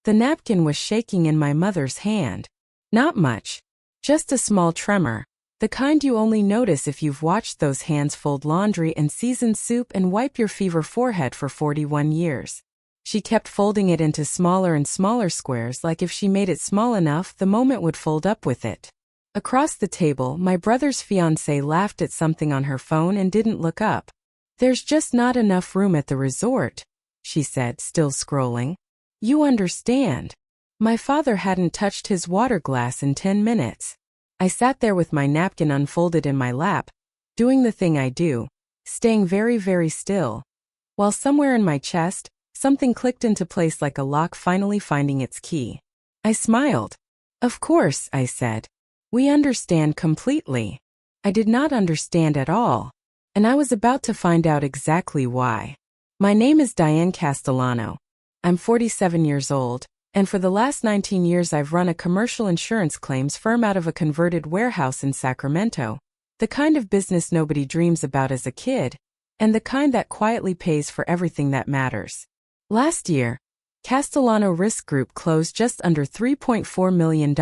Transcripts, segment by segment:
The napkin was shaking in my mother's hand. Not much. Just a small tremor. The kind you only notice if you've watched those hands fold laundry and season soup and wipe your fever forehead for 41 years. She kept folding it into smaller and smaller squares, like if she made it small enough, the moment would fold up with it. Across the table, my brother's fiancée laughed at something on her phone and didn't look up. "There's just not enough room at the resort," she said, still scrolling. "You understand." My father hadn't touched his water glass in 10 minutes. I sat there with my napkin unfolded in my lap, doing the thing I do, staying very, very still. While somewhere in my chest, something clicked into place like a lock finally finding its key. I smiled. "Of course," I said. "We understand completely." I did not understand at all, and I was about to find out exactly why. My name is Diane Castellano. I'm 47 years old, and for the last 19 years I've run a commercial insurance claims firm out of a converted warehouse in Sacramento, the kind of business nobody dreams about as a kid, and the kind that quietly pays for everything that matters. Last year, Castellano Risk Group closed just under $3.4 million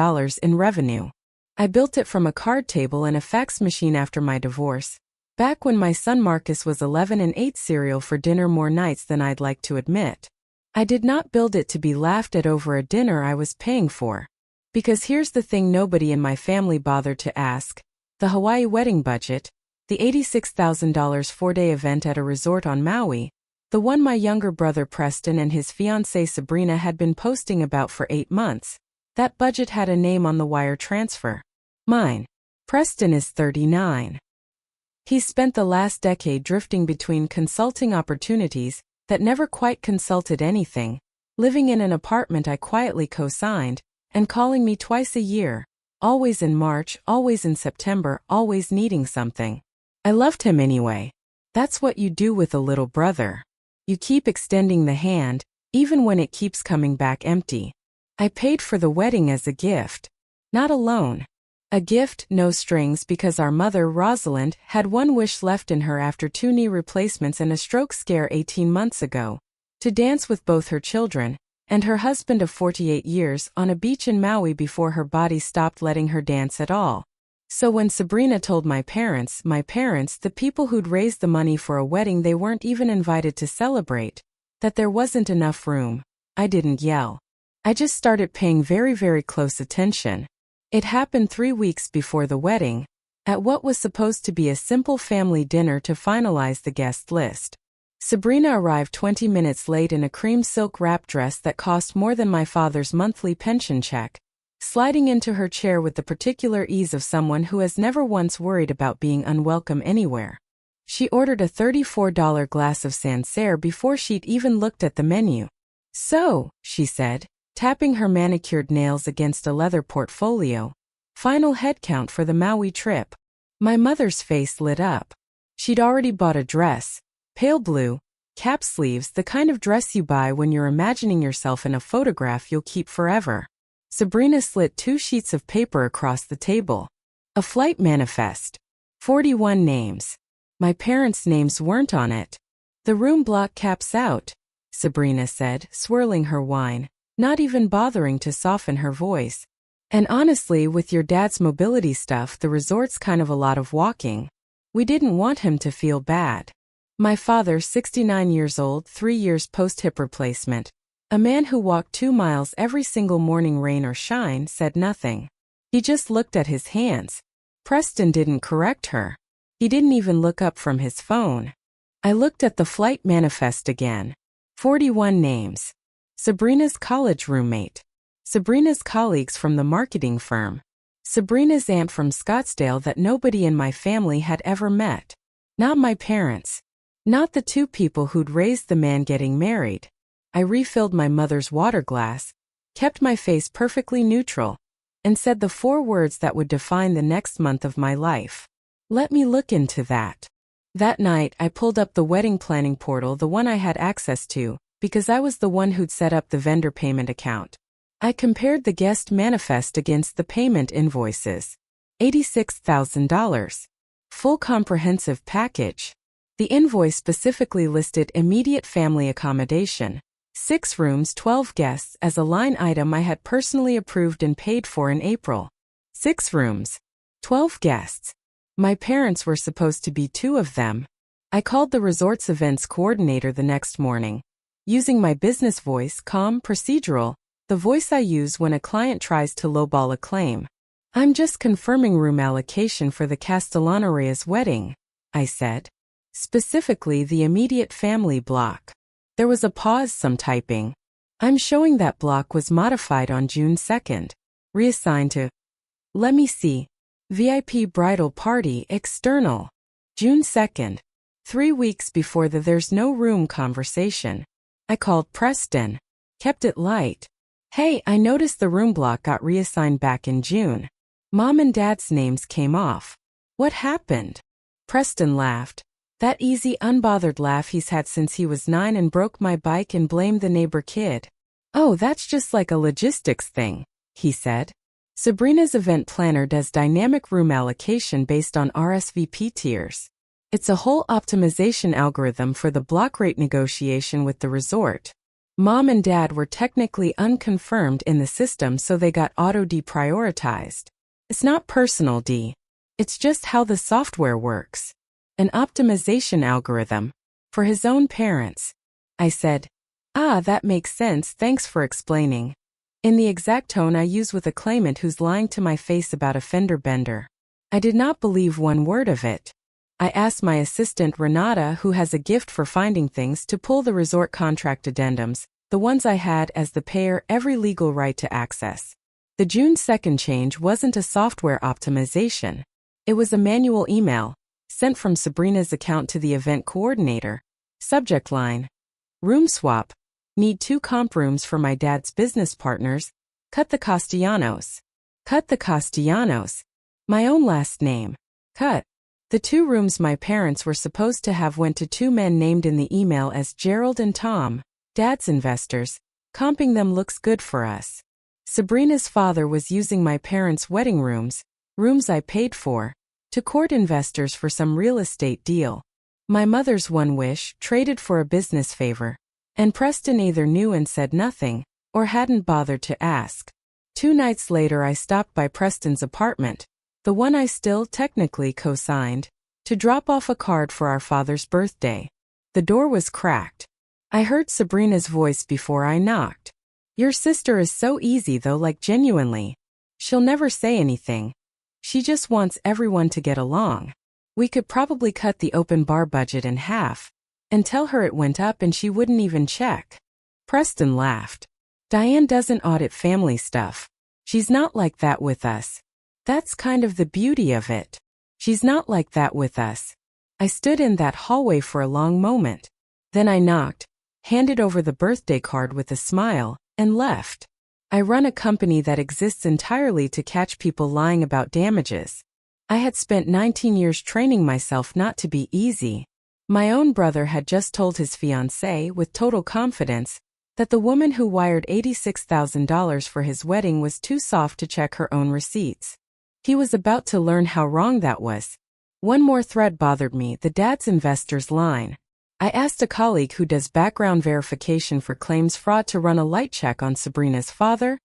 in revenue. I built it from a card table and a fax machine after my divorce, back when my son Marcus was 11 and ate cereal for dinner more nights than I'd like to admit. I did not build it to be laughed at over a dinner I was paying for. Because here's the thing nobody in my family bothered to ask: the Hawaii wedding budget, the $86,000 four-day event at a resort on Maui, the one my younger brother Preston and his fiancée Sabrina had been posting about for 8 months, that budget had a name on the wire transfer. Mine. Preston is 39. He's spent the last decade drifting between consulting opportunities that never quite consulted anything, living in an apartment I quietly co-signed, and calling me twice a year, always in March, always in September, always needing something. I loved him anyway. That's what you do with a little brother. You keep extending the hand, even when it keeps coming back empty. I paid for the wedding as a gift. Not a loan. A gift, no strings, because our mother, Rosalind, had one wish left in her after 2 knee replacements and a stroke scare 18 months ago: to dance with both her children and her husband of 48 years on a beach in Maui before her body stopped letting her dance at all. So when Sabrina told my parents, the people who'd raised the money for a wedding they weren't even invited to celebrate, that there wasn't enough room, I didn't yell. I just started paying very, very close attention. It happened 3 weeks before the wedding, at what was supposed to be a simple family dinner to finalize the guest list. Sabrina arrived 20 minutes late in a cream silk wrap dress that cost more than my father's monthly pension check, sliding into her chair with the particular ease of someone who has never once worried about being unwelcome anywhere. She ordered a $34 glass of Sancerre before she'd even looked at the menu. "So," she said, tapping her manicured nails against a leather portfolio, "final head count for the Maui trip." My mother's face lit up. She'd already bought a dress, pale blue, cap sleeves, the kind of dress you buy when you're imagining yourself in a photograph you'll keep forever. Sabrina slit 2 sheets of paper across the table. A flight manifest. 41 names. My parents' names weren't on it. "The room block caps out," Sabrina said, swirling her wine, not even bothering to soften her voice. "And honestly, with your dad's mobility stuff, the resort's kind of a lot of walking. We didn't want him to feel bad." My father, 69 years old, 3 years post-hip replacement, a man who walked 2 miles every single morning, rain or shine, said nothing. He just looked at his hands. Preston didn't correct her. He didn't even look up from his phone. I looked at the flight manifest again. 41 names. Sabrina's college roommate. Sabrina's colleagues from the marketing firm. Sabrina's aunt from Scottsdale that nobody in my family had ever met. Not my parents. Not the 2 people who'd raised the man getting married. I refilled my mother's water glass, kept my face perfectly neutral, and said the 4 words that would define the next month of my life. "Let me look into that." That night, I pulled up the wedding planning portal, the one I had access to, because I was the one who'd set up the vendor payment account. I compared the guest manifest against the payment invoices. $86,000. Full comprehensive package. The invoice specifically listed immediate family accommodation, 6 rooms, 12 guests as a line item I had personally approved and paid for in April. 6 rooms, 12 guests. My parents were supposed to be 2 of them. I called the resort's events coordinator the next morning. Using my business voice, calm, procedural, the voice I use when a client tries to lowball a claim. "I'm just confirming room allocation for the Castellano Reyes wedding," I said. Specifically the immediate family block. There was a pause, some typing. "I'm showing that block was modified on June 2nd. Reassigned to, let me see, VIP bridal party, external. June 2nd. 3 weeks before the there's no room conversation. I called Preston. Kept it light. "Hey, I noticed the room block got reassigned back in June. Mom and Dad's names came off. What happened?" Preston laughed. That easy, unbothered laugh he's had since he was 9 and broke my bike and blamed the neighbor kid. "Oh, that's just like a logistics thing," he said. "Sabrina's event planner does dynamic room allocation based on RSVP tiers. It's a whole optimization algorithm for the block rate negotiation with the resort. Mom and Dad were technically unconfirmed in the system, so they got auto-deprioritized. It's not personal, D. It's just how the software works. An optimization algorithm. For his own parents." I said, "Ah, that makes sense, thanks for explaining." In the exact tone I use with a claimant who's lying to my face about a fender bender. I did not believe one word of it. I asked my assistant Renata, who has a gift for finding things, to pull the resort contract addendums, the ones I had as the payer every legal right to access. The June 2nd change wasn't a software optimization. It was a manual email, sent from Sabrina's account to the event coordinator. Subject line: room swap. Need 2 comp rooms for my dad's business partners. Cut the Castellanos. Cut the Castellanos. My own last name. Cut. The 2 rooms my parents were supposed to have went to 2 men named in the email as Gerald and Tom, Dad's investors. Comping them looks good for us. Sabrina's father was using my parents' wedding rooms I paid for, to court investors for some real estate deal. My mother's one wish traded for a business favor, and Preston either knew and said nothing, or hadn't bothered to ask. 2 nights later I stopped by Preston's apartment, the one I still technically co-signed, to drop off a card for our father's birthday. The door was cracked. I heard Sabrina's voice before I knocked. "Your sister is so easy though, like genuinely. She'll never say anything. She just wants everyone to get along. We could probably cut the open bar budget in half, and tell her it went up and she wouldn't even check." Preston laughed. "Diane doesn't audit family stuff. She's not like that with us. That's kind of the beauty of it. She's not like that with us." I stood in that hallway for a long moment. Then I knocked, handed over the birthday card with a smile, and left. I run a company that exists entirely to catch people lying about damages. I had spent 19 years training myself not to be easy. My own brother had just told his fiancée, with total confidence, that the woman who wired $86,000 for his wedding was too soft to check her own receipts. He was about to learn how wrong that was. One more thread bothered me, the Dad's investors line. I asked a colleague who does background verification for claims fraud to run a light check on Sabrina's father,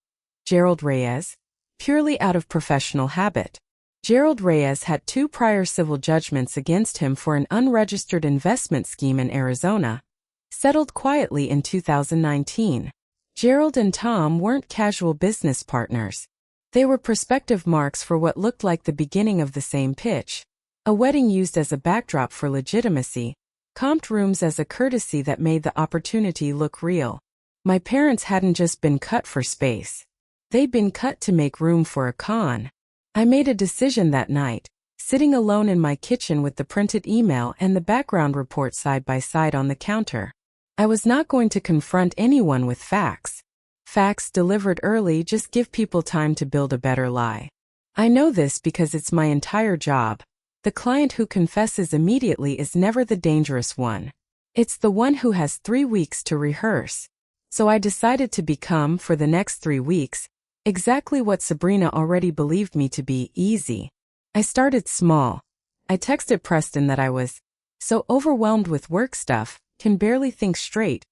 Gerald Reyes, purely out of professional habit. Gerald Reyes had 2 prior civil judgments against him for an unregistered investment scheme in Arizona, settled quietly in 2019. Gerald and Tom weren't casual business partners. They were prospective marks for what looked like the beginning of the same pitch. A wedding used as a backdrop for legitimacy, comped rooms as a courtesy that made the opportunity look real. My parents hadn't just been cut for space. They'd been cut to make room for a con. I made a decision that night, sitting alone in my kitchen with the printed email and the background report side by side on the counter. I was not going to confront anyone with facts. Facts delivered early just give people time to build a better lie. I know this because it's my entire job. The client who confesses immediately is never the dangerous one. It's the one who has 3 weeks to rehearse. So I decided to become, for the next 3 weeks, exactly what Sabrina already believed me to be: easy. I started small. I texted Preston that I was so overwhelmed with work stuff, can barely think straight.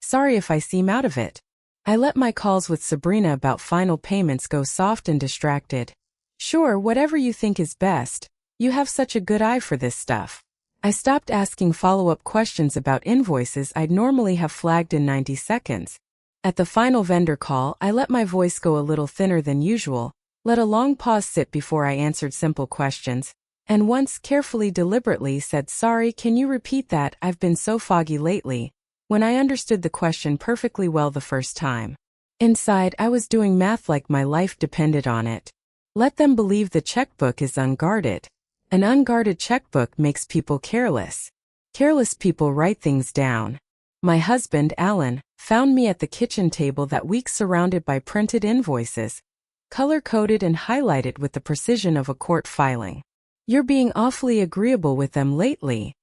Sorry if I seem out of it. I let my calls with Sabrina about final payments go soft and distracted. Sure, whatever you think is best. You have such a good eye for this stuff. I stopped asking follow-up questions about invoices I'd normally have flagged in 90 seconds. At the final vendor call, I let my voice go a little thinner than usual, let a long pause sit before I answered simple questions, and once carefully deliberately said, "Sorry, can you repeat that? I've been so foggy lately," when I understood the question perfectly well the first time. Inside, I was doing math like my life depended on it. Let them believe the checkbook is unguarded. An unguarded checkbook makes people careless. Careless people write things down. My husband, Alan, found me at the kitchen table that week surrounded by printed invoices, color-coded and highlighted with the precision of a court filing. "You're being awfully agreeable with them lately,"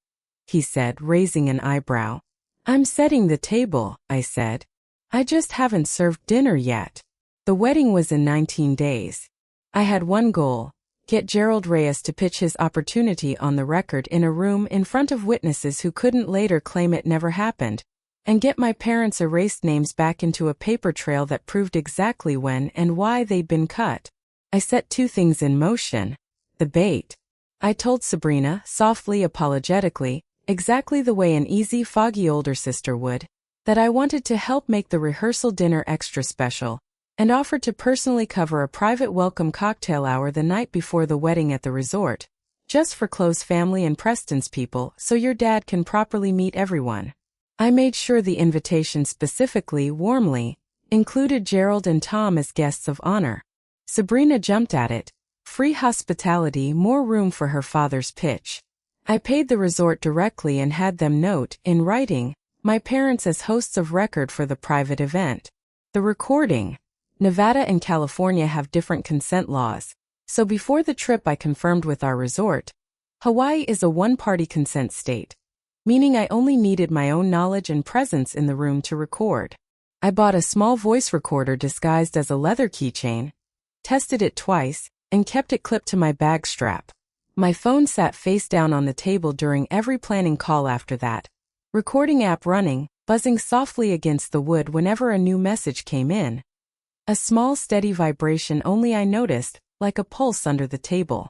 he said, raising an eyebrow. "I'm setting the table," I said. "I just haven't served dinner yet." The wedding was in 19 days. I had one goal: get Gerald Reyes to pitch his opportunity on the record in a room in front of witnesses who couldn't later claim it never happened, and get my parents' erased names back into a paper trail that proved exactly when and why they'd been cut. I set two things in motion. The bait. I told Sabrina, softly, apologetically, exactly the way an easy, foggy older sister would, that I wanted to help make the rehearsal dinner extra special, and offered to personally cover a private welcome cocktail hour the night before the wedding at the resort, just for close family and Preston's people, so your dad can properly meet everyone. I made sure the invitation specifically, warmly, included Gerald and Tom as guests of honor. Sabrina jumped at it. Free hospitality, more room for her father's pitch. I paid the resort directly and had them note, in writing, my parents as hosts of record for the private event. The recording. Nevada and California have different consent laws, so before the trip I confirmed with our resort. Hawaii is a one-party consent state, meaning I only needed my own knowledge and presence in the room to record. I bought a small voice recorder disguised as a leather keychain, tested it twice, and kept it clipped to my bag strap. My phone sat face down on the table during every planning call after that. Recording app running, buzzing softly against the wood whenever a new message came in. A small steady vibration only I noticed, like a pulse under the table.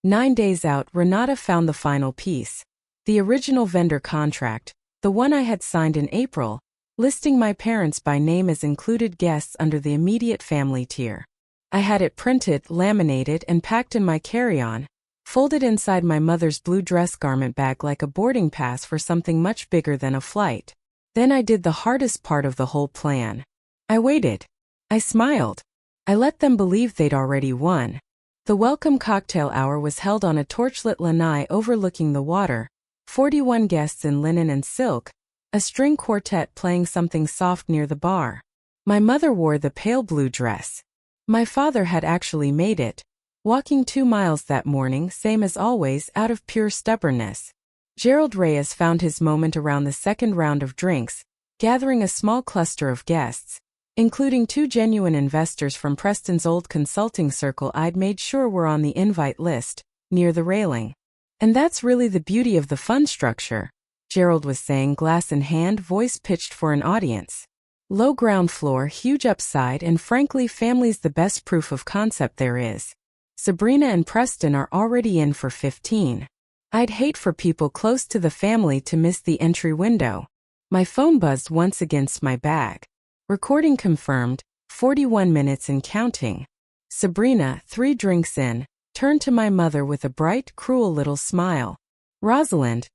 9 days out, Renata found the final piece. The original vendor contract, the one I had signed in April, listing my parents by name as included guests under the immediate family tier. I had it printed, laminated, and packed in my carry-on, folded inside my mother's blue dress garment bag like a boarding pass for something much bigger than a flight. Then I did the hardest part of the whole plan. I waited. I smiled. I let them believe they'd already won. The welcome cocktail hour was held on a torchlit lanai overlooking the water, 41 guests in linen and silk, a string quartet playing something soft near the bar. My mother wore the pale blue dress. My father had actually made it, walking 2 miles that morning, same as always, out of pure stubbornness. Gerald Reyes found his moment around the second round of drinks, gathering a small cluster of guests, including 2 genuine investors from Preston's old consulting circle I'd made sure were on the invite list, near the railing. "And that's really the beauty of the fund structure," Gerald was saying, glass in hand, voice pitched for an audience. "Low ground floor, huge upside, and frankly, family's the best proof of concept there is. Sabrina and Preston are already in for 15. I'd hate for people close to the family to miss the entry window." My phone buzzed once against my bag. Recording confirmed, 41 minutes and counting. Sabrina, 3 drinks in, turned to my mother with a bright, cruel little smile. "Rosalind,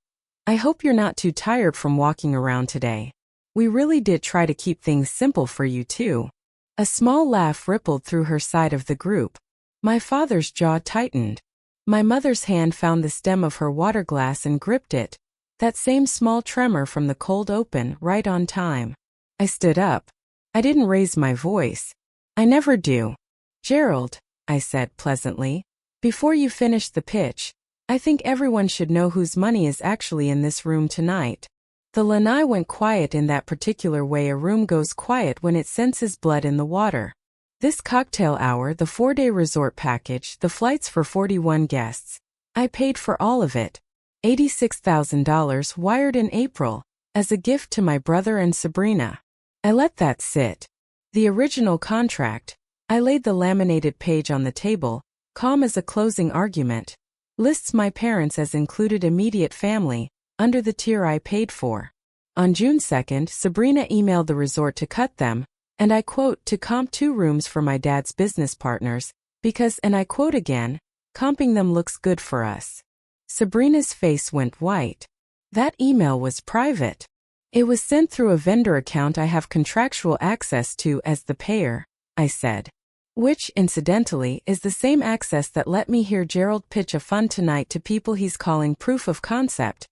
I hope you're not too tired from walking around today. We really did try to keep things simple for you too." A small laugh rippled through her side of the group. My father's jaw tightened. My mother's hand found the stem of her water glass and gripped it, that same small tremor from the cold open, right on time. I stood up. I didn't raise my voice. I never do. "Gerald," I said pleasantly, "before you finish the pitch, I think everyone should know whose money is actually in this room tonight." The lanai went quiet in that particular way a room goes quiet when it senses blood in the water. This cocktail hour, the 4-day resort package, the flights for 41 guests. I paid for all of it. $86,000 wired in April. as a gift to my brother and Sabrina. I let that sit. The original contract, I laid the laminated page on the table, calm as a closing argument, lists my parents as included immediate family, under the tier I paid for. On June 2nd, Sabrina emailed the resort to cut them, and I quote, to comp 2 rooms for my dad's business partners, because, and I quote again, comping them looks good for us. Sabrina's face went white. That email was private. It was sent through a vendor account I have contractual access to as the payer, I said. Which, incidentally, is the same access that let me hear Gerald pitch a fund tonight to people he's calling proof of concept,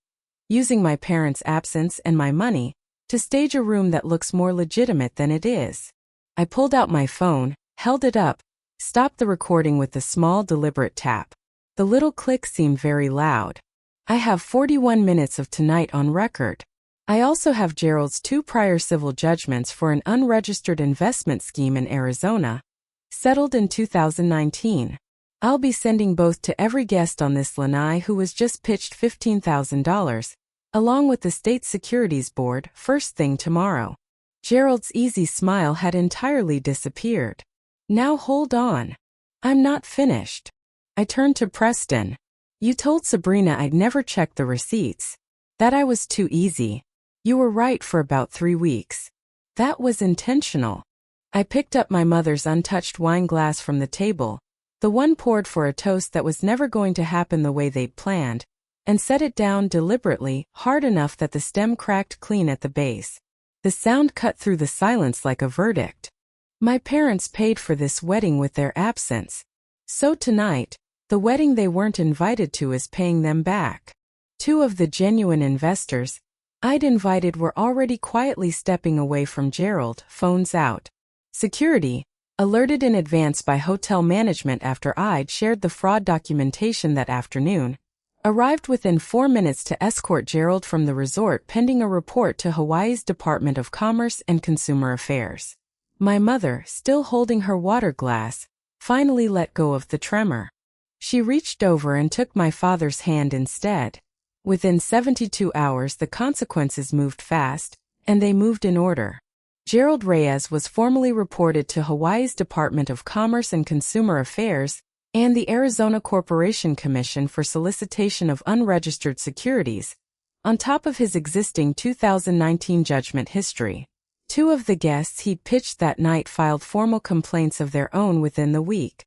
using my parents' absence and my money, to stage a room that looks more legitimate than it is. I pulled out my phone, held it up, stopped the recording with a small deliberate tap. The little click seemed very loud. I have 41 minutes of tonight on record. I also have Gerald's 2 prior civil judgments for an unregistered investment scheme in Arizona, settled in 2019. I'll be sending both to every guest on this lanai who was just pitched $15,000, along with the State Securities Board, first thing tomorrow. Gerald's easy smile had entirely disappeared. Now hold on. I'm not finished. I turned to Preston. You told Sabrina I'd never check the receipts. That I was too easy. You were right for about 3 weeks. That was intentional. I picked up my mother's untouched wine glass from the table, the one poured for a toast that was never going to happen the way they'd planned, and set it down deliberately, hard enough that the stem cracked clean at the base. The sound cut through the silence like a verdict. My parents paid for this wedding with their absence. So tonight, the wedding they weren't invited to is paying them back. 2 of the genuine investors I'd invited were already quietly stepping away from Gerald, phones out. Security, alerted in advance by hotel management after I'd shared the fraud documentation that afternoon, arrived within 4 minutes to escort Gerald from the resort pending a report to Hawaii's Department of Commerce and Consumer Affairs. My mother, still holding her water glass, finally let go of the tremor. She reached over and took my father's hand instead. Within 72 hours the consequences moved fast, and they moved in order. Gerald Reyes was formally reported to Hawaii's Department of Commerce and Consumer Affairs and the Arizona Corporation Commission for solicitation of unregistered securities, on top of his existing 2019 judgment history. 2 of the guests he'd pitched that night filed formal complaints of their own within the week.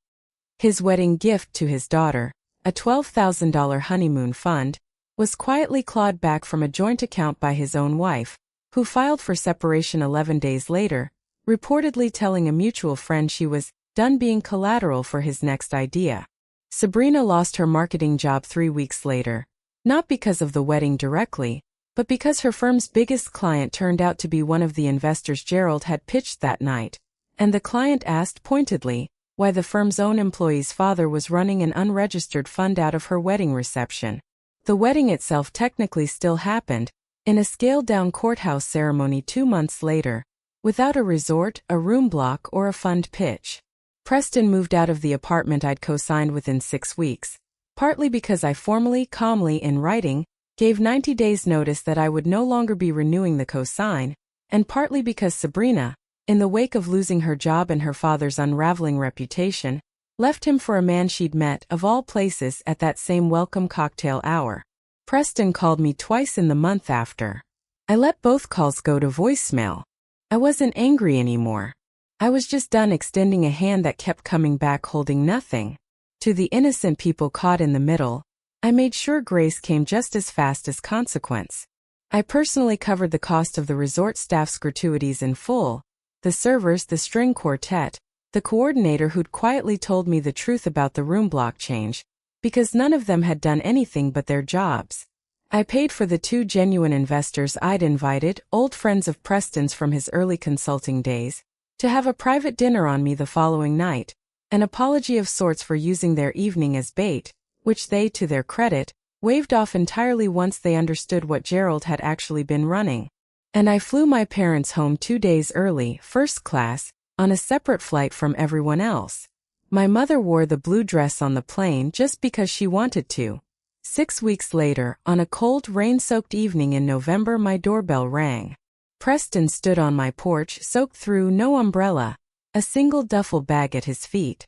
His wedding gift to his daughter, a $12,000 honeymoon fund, was quietly clawed back from a joint account by his own wife, who filed for separation 11 days later, reportedly telling a mutual friend she was done being collateral for his next idea. Sabrina lost her marketing job 3 weeks later, not because of the wedding directly, but because her firm's biggest client turned out to be one of the investors Gerald had pitched that night, and the client asked pointedly why the firm's own employee's father was running an unregistered fund out of her wedding reception. The wedding itself technically still happened, in a scaled-down courthouse ceremony 2 months later, without a resort, a room block, or a fund pitch. Preston moved out of the apartment I'd co-signed within 6 weeks, partly because I formally, calmly, in writing, gave 90 days notice that I would no longer be renewing the co-sign, and partly because Sabrina, in the wake of losing her job and her father's unraveling reputation, left him for a man she'd met, of all places, at that same welcome cocktail hour. Preston called me twice in the month after. I let both calls go to voicemail. I wasn't angry anymore. I was just done extending a hand that kept coming back holding nothing. To the innocent people caught in the middle, I made sure grace came just as fast as consequence. I personally covered the cost of the resort staff's gratuities in full, the servers, the string quartet, the coordinator who'd quietly told me the truth about the room block change, because none of them had done anything but their jobs. I paid for the 2 genuine investors I'd invited, old friends of Preston's from his early consulting days, to have a private dinner on me the following night, an apology of sorts for using their evening as bait, which they, to their credit, waved off entirely once they understood what Gerald had actually been running. And I flew my parents home 2 days early, first class, on a separate flight from everyone else. My mother wore the blue dress on the plane just because she wanted to. 6 weeks later, on a cold, rain-soaked evening in November, my doorbell rang. Preston stood on my porch, soaked through, no umbrella, a single duffel bag at his feet.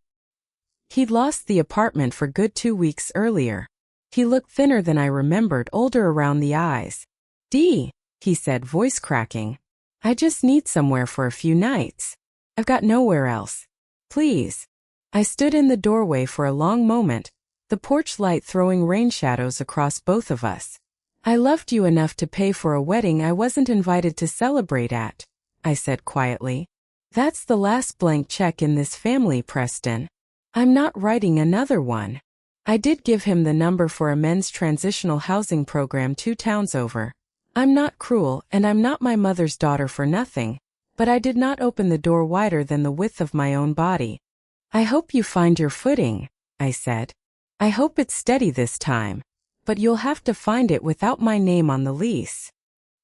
He'd lost the apartment for good 2 weeks earlier. He looked thinner than I remembered, older around the eyes. "Dee," he said, voice cracking. "I just need somewhere for a few nights. I've got nowhere else. Please." I stood in the doorway for a long moment, the porch light throwing rain shadows across both of us. "I loved you enough to pay for a wedding I wasn't invited to celebrate at," I said quietly. "That's the last blank check in this family, Preston. I'm not writing another one." I did give him the number for a men's transitional housing program 2 towns over. I'm not cruel, and I'm not my mother's daughter for nothing, but I did not open the door wider than the width of my own body. "I hope you find your footing," I said. "I hope it's steady this time, but you'll have to find it without my name on the lease."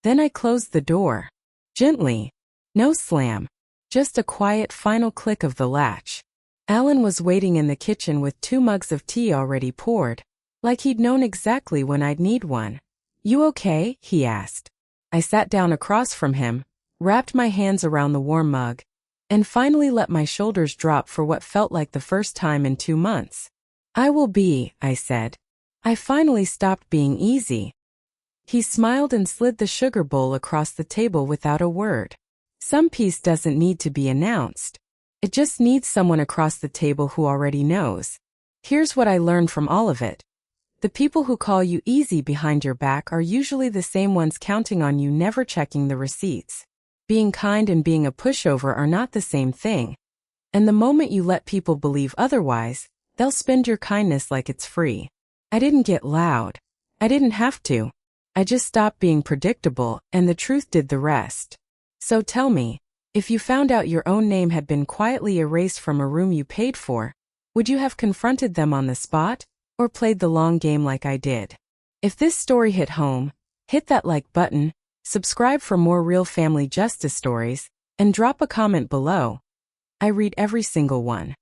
Then I closed the door. Gently. No slam. Just a quiet final click of the latch. Alan was waiting in the kitchen with 2 mugs of tea already poured, like he'd known exactly when I'd need one. "You okay?" he asked. I sat down across from him, wrapped my hands around the warm mug, and finally let my shoulders drop for what felt like the first time in 2 months. "I will be," I said. I finally stopped being easy. He smiled and slid the sugar bowl across the table without a word. Some peace doesn't need to be announced. It just needs someone across the table who already knows. Here's what I learned from all of it. The people who call you easy behind your back are usually the same ones counting on you never checking the receipts. Being kind and being a pushover are not the same thing. And the moment you let people believe otherwise, they'll spend your kindness like it's free. I didn't get loud. I didn't have to. I just stopped being predictable, and the truth did the rest. So tell me, if you found out your own name had been quietly erased from a room you paid for, would you have confronted them on the spot, or played the long game like I did? If this story hit home, hit that like button, subscribe for more real family justice stories, and drop a comment below. I read every single one.